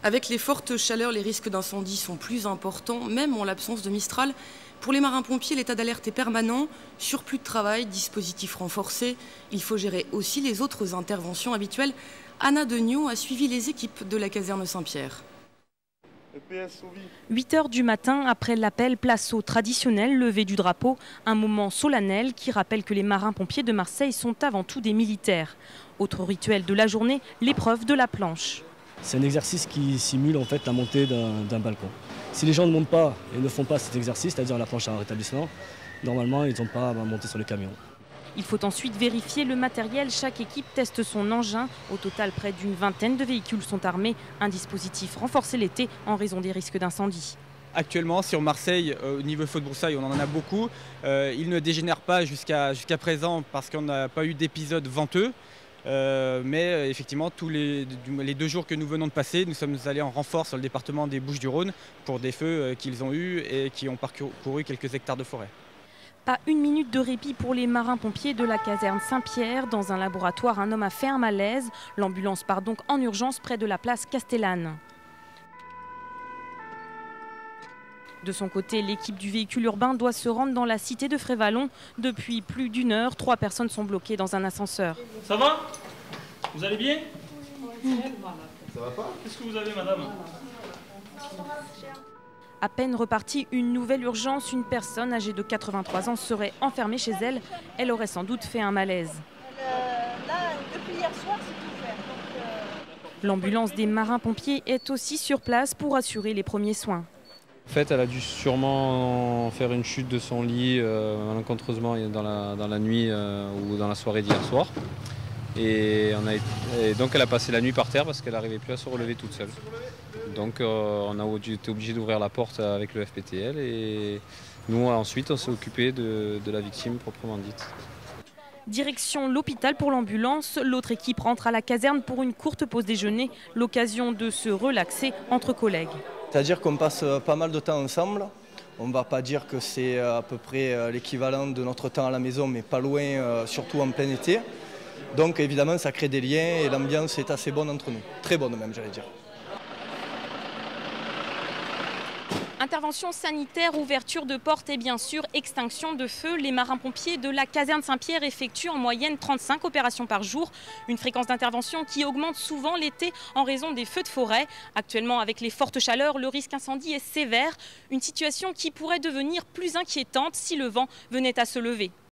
Avec les fortes chaleurs, les risques d'incendie sont plus importants, même en l'absence de Mistral. Pour les marins-pompiers, l'état d'alerte est permanent. Surplus de travail, dispositifs renforcés. Il faut gérer aussi les autres interventions habituelles. Anna Degnaud a suivi les équipes de la caserne Saint-Pierre. 8 h du matin, après l'appel, place au traditionnel lever du drapeau. Un moment solennel qui rappelle que les marins-pompiers de Marseille sont avant tout des militaires. Autre rituel de la journée, l'épreuve de la planche. C'est un exercice qui simule en fait la montée d'un balcon. Si les gens ne montent pas et ne font pas cet exercice, c'est-à-dire la planche à rétablissement, normalement ils n'ont pas à monter sur le camion. Il faut ensuite vérifier le matériel. Chaque équipe teste son engin. Au total, près d'une vingtaine de véhicules sont armés. Un dispositif renforcé l'été en raison des risques d'incendie. Actuellement, sur Marseille, au niveau feu de broussailles, on en a beaucoup. Il ne dégénère pas jusqu'à présent parce qu'on n'a pas eu d'épisode venteux. Mais effectivement, tous les 2 jours que nous venons de passer, nous sommes allés en renfort sur le département des Bouches-du-Rhône pour des feux qu'ils ont eus et qui ont parcouru quelques hectares de forêt. Pas une minute de répit pour les marins-pompiers de la caserne Saint-Pierre. Dans un laboratoire, un homme a fait un malaise. L'ambulance part donc en urgence près de la place Castellane. De son côté, l'équipe du véhicule urbain doit se rendre dans la cité de Frévalon. Depuis plus d'1 heure, 3 personnes sont bloquées dans un ascenseur. Ça va? Vous allez bien? Ça va pas? Qu'est-ce que vous avez, madame? À peine repartie, une nouvelle urgence. Une personne âgée de 83 ans serait enfermée chez elle. Elle aurait sans doute fait un malaise. Là, depuis hier soir, c'est ouvert. L'ambulance des marins-pompiers est aussi sur place pour assurer les premiers soins. En fait, elle a dû sûrement faire une chute de son lit malencontreusement dans la nuit ou dans la soirée d'hier soir. Et donc elle a passé la nuit par terre parce qu'elle n'arrivait plus à se relever toute seule. Donc on a été obligé d'ouvrir la porte avec le FPTL et nous ensuite on s'est occupé de la victime proprement dite. Direction l'hôpital pour l'ambulance. L'autre équipe rentre à la caserne pour une courte pause déjeuner, l'occasion de se relaxer entre collègues. C'est-à-dire qu'on passe pas mal de temps ensemble. On ne va pas dire que c'est à peu près l'équivalent de notre temps à la maison, mais pas loin, surtout en plein été. Donc évidemment, ça crée des liens et l'ambiance est assez bonne entre nous. Très bonne même, j'allais dire. Intervention sanitaire, ouverture de portes et bien sûr extinction de feu. Les marins-pompiers de la caserne Saint-Pierre effectuent en moyenne 35 opérations par jour. Une fréquence d'intervention qui augmente souvent l'été en raison des feux de forêt. Actuellement, avec les fortes chaleurs, le risque incendie est sévère. Une situation qui pourrait devenir plus inquiétante si le vent venait à se lever.